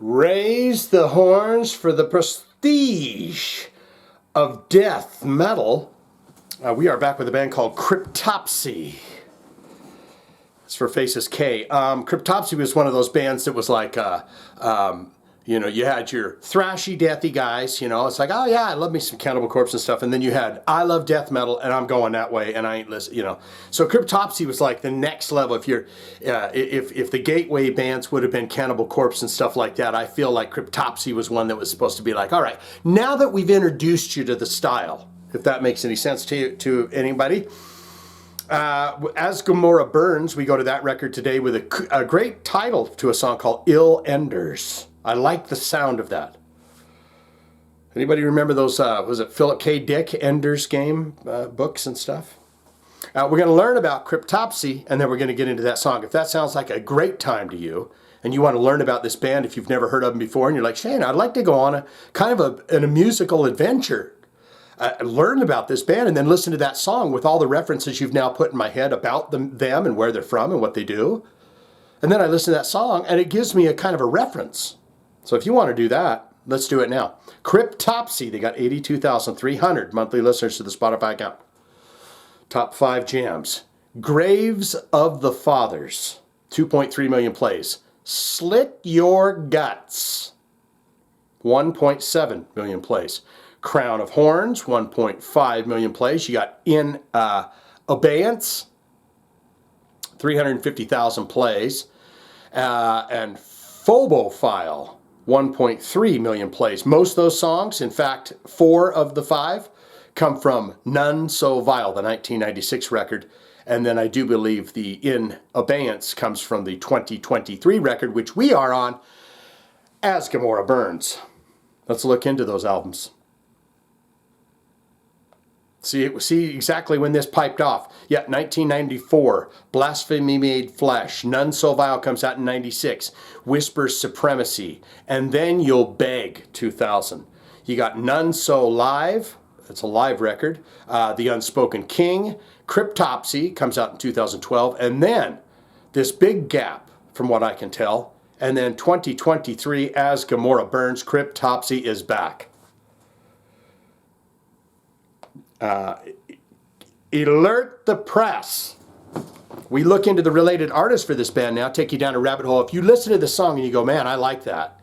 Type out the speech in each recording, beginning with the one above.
Raise the horns for the prestige of death metal. We are back with a band called Cryptopsy. It's for Faces K. Cryptopsy was one of those bands that was like, you had your thrashy, deathy guys, it's like, oh yeah, I love me some Cannibal Corpse and stuff. And then you had, I love death metal and I'm going that way and I ain't listening, So Cryptopsy was like the next level. If the gateway bands would have been Cannibal Corpse and stuff like that, I feel like Cryptopsy was one that was supposed to be like, all right, now that we've introduced you to the style, if that makes any sense to anybody. As Gomorrah Burns, we go to that record today with a great title to a song called Ill Enders. I like the sound of that. Anybody remember those, was it Philip K. Dick, Ender's Game books and stuff? We're going to learn about Cryptopsy, and then we're going to get into that song. If that sounds like a great time to you, and you want to learn about this band if you've never heard of them before, and you're like, Shane, I'd like to go on a musical adventure. Learn about this band and then listen to that song with all the references you've now put in my head about them and where they're from and what they do. And then I listen to that song, and it gives me a kind of a reference. So if you want to do that, let's do it now. Cryptopsy, they got 82,300 monthly listeners to the Spotify account. Top 5 jams. Graves of the Fathers, 2.3 million plays. Slit Your Guts, 1.7 million plays. Crown of Horns, 1.5 million plays. You got In Abeyance, 350,000 plays. And Phobophile, 1.3 million plays. Most of those songs, in fact, 4 of the 5, come from None So Vile, the 1996 record. And then I do believe the In Abeyance comes from the 2023 record, which we are on as Gomorrah Burns. Let's look into those albums. See exactly when this piped off. Yeah, 1994, Blasphemy Made Flesh. None So Vile comes out in 96. Whisper Supremacy. And Then You'll Beg, 2000. You got None So Live. It's a live record. The Unspoken King. Cryptopsy comes out in 2012. And then this big gap, from what I can tell. And then 2023, as Gomorrah Burns, Cryptopsy is back. Alert the press. We look into the related artists for this band now, take you down a rabbit hole. If you listen to the song and you go, man, I like that,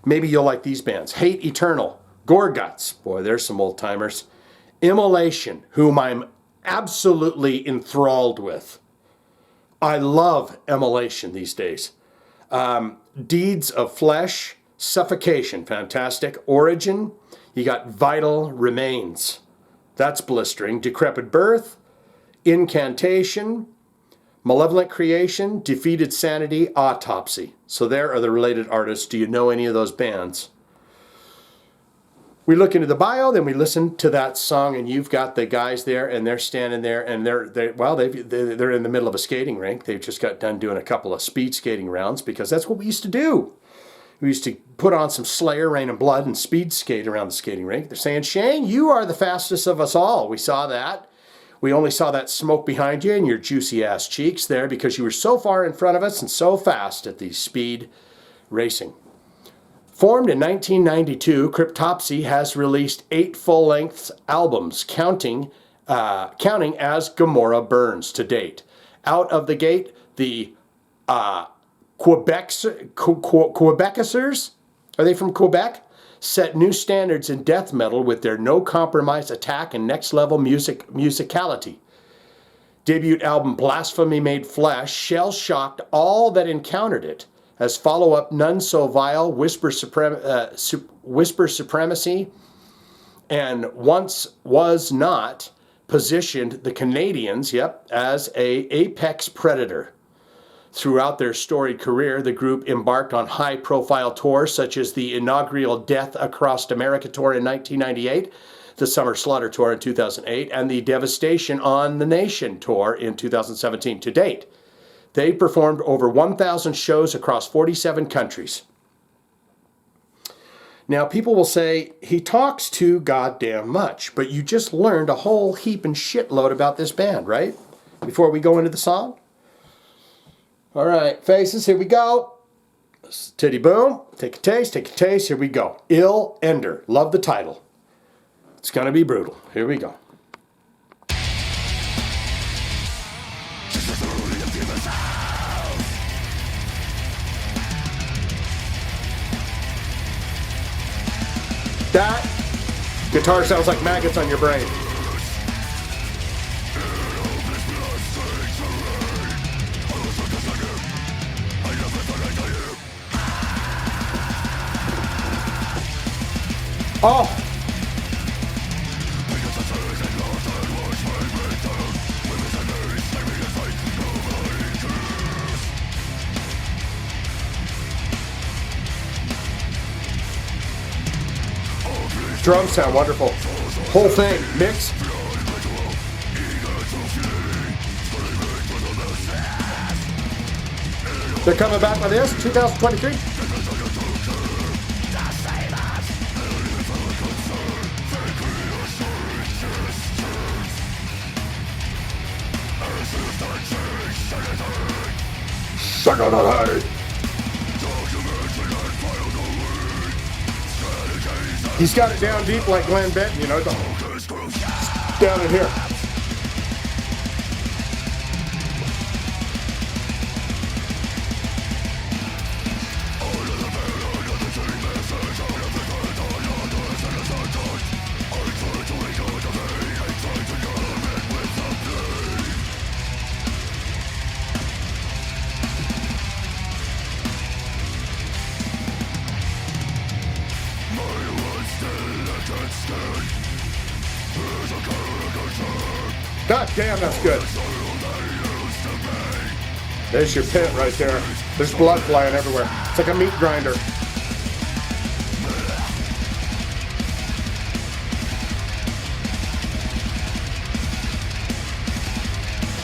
maybe you'll like these bands. Hate Eternal, Gorguts, boy, there's some old timers. Immolation, whom I'm absolutely enthralled with. I love Immolation these days. Deeds of Flesh, Suffocation, fantastic. Origin, you got Vital Remains. That's blistering. Decrepit Birth, Incantation, Malevolent Creation, Defeated Sanity, Autopsy. So there are the related artists. Do you know any of those bands? We look into the bio, then we listen to that song, and you've got the guys there, and they're standing there, and they're in the middle of a skating rink. They've just got done doing a couple of speed skating rounds because that's what we used to do. We used to put on some Slayer, Rain and Blood, and speed skate around the skating rink. They're saying, Shane, you are the fastest of us all. We saw that. We only saw that smoke behind you and your juicy ass cheeks there because you were so far in front of us and so fast at the speed racing. Formed in 1992, Cryptopsy has released 8 full-length albums, counting as Gomorrah Burns to date. Out of the gate, the Quebecers, are they from Quebec? Set new standards in death metal with their no-compromise attack and next-level musicality. Debut album Blasphemy Made Flesh shell-shocked all that encountered it. As follow-up None So Vile, Whisper Supremacy, and Once Was Not positioned the Canadians, as a apex predator. Throughout their storied career, the group embarked on high-profile tours such as the inaugural Death Across America tour in 1998, the Summer Slaughter tour in 2008, and the Devastation on the Nation tour in 2017. To date, they performed over 1,000 shows across 47 countries. Now, people will say, he talks too goddamn much, but you just learned a whole heap and shitload about this band, right? Before we go into the song? All right, faces, here we go. Titty boom. Take a taste, take a taste. Here we go. Ill Ender. Love the title. It's going to be brutal. Here we go. That guitar sounds like maggots on your brain. Oh! Drums sound wonderful. Whole thing, mix. They're coming back with this, 2023. He's got it down deep like Glenn Benton, you know, down in here. God damn, that's good. There's your pit right there. There's blood flying everywhere. It's like a meat grinder.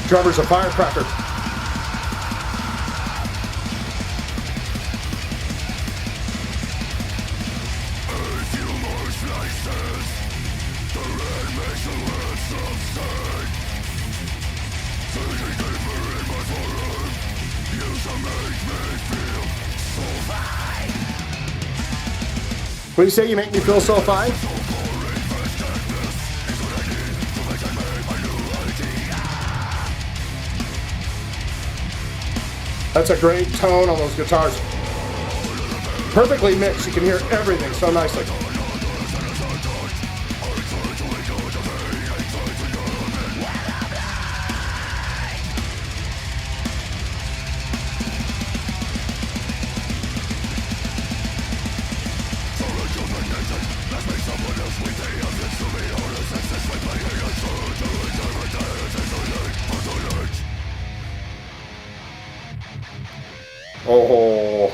Drummer's a firecracker. What do you say? You make me feel so fine? That's a great tone on those guitars. Perfectly mixed. You can hear everything so nicely. Oh.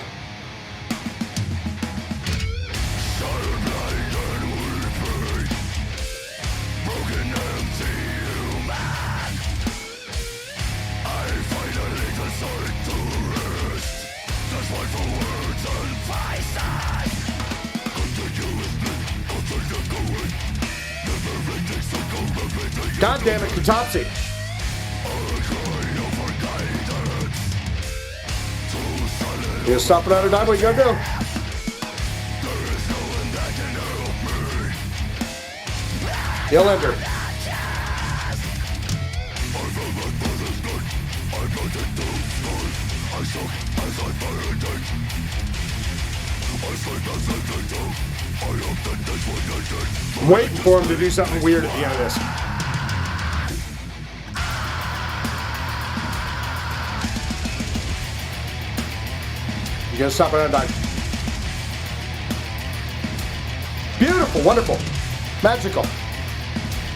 God damn it, Cryptopsy. You gonna stop it on a dime? What you gonna do? Ill Ender. I'm waiting for him to do something weird at the end of this. You gotta stop it on a dime. Beautiful, wonderful, magical,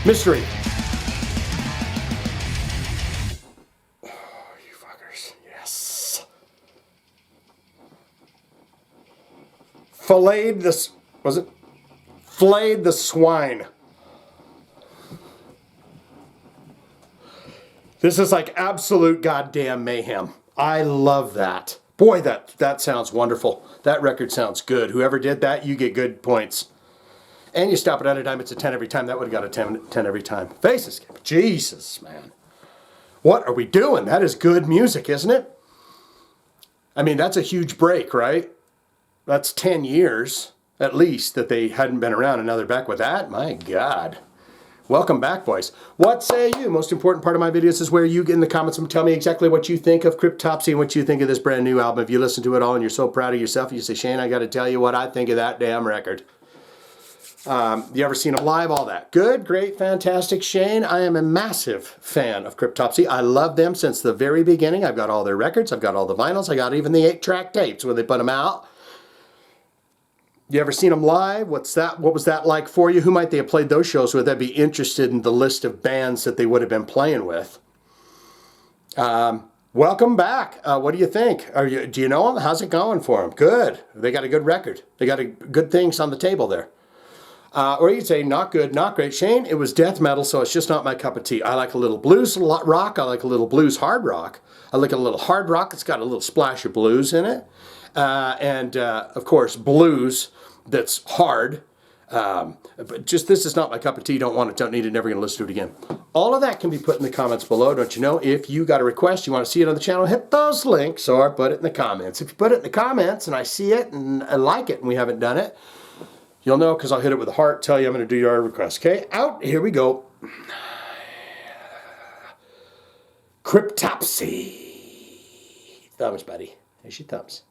mystery. Oh, you fuckers, yes. Filleted this, was it? Flayed the swine. This is like absolute goddamn mayhem. I love that. Boy, that sounds wonderful. That record sounds good. Whoever did that, you get good points. And you stop it at a dime, it's a 10 every time. That would have got a 10 every time. Faces. Jesus, man. What are we doing? That is good music, isn't it? I mean, that's a huge break, right? That's 10 years, at least, that they hadn't been around, and now they're back with that? My God. Welcome back, boys. What say you? Most important part of my videos is where you get in the comments and tell me exactly what you think of Cryptopsy and what you think of this brand new album. If you listen to it all and you're so proud of yourself, you say, Shane, I got to tell you what I think of that damn record. You ever seen them live? All that. Good, great, fantastic. Shane, I am a massive fan of Cryptopsy. I love them since the very beginning. I've got all their records. I've got all the vinyls. I got even the 8-track tapes when they put them out. You ever seen them live? What was that like for you? Who might they have played those shows with? I'd be interested in the list of bands that they would have been playing with. Welcome back. What do you think? Do you know them? How's it going for them? Good. They got a good record. They got good things on the table there. Or you'd say, not good, not great. Shane, it was death metal, so it's just not my cup of tea. I like a little blues rock. I like a little blues hard rock. I like a little hard rock that's got a little splash of blues in it. Of course, blues that's hard. But just this is not my cup of tea. Don't want it, don't need it, never going to listen to it again. All of that can be put in the comments below, don't you know? If you got a request, you want to see it on the channel, hit those links or put it in the comments. If you put it in the comments and I see it and I like it and we haven't done it, you'll know because I'll hit it with a heart, tell you I'm going to do your request. Okay, out, here we go. Cryptopsy. Thumbs, buddy. There's your thumbs.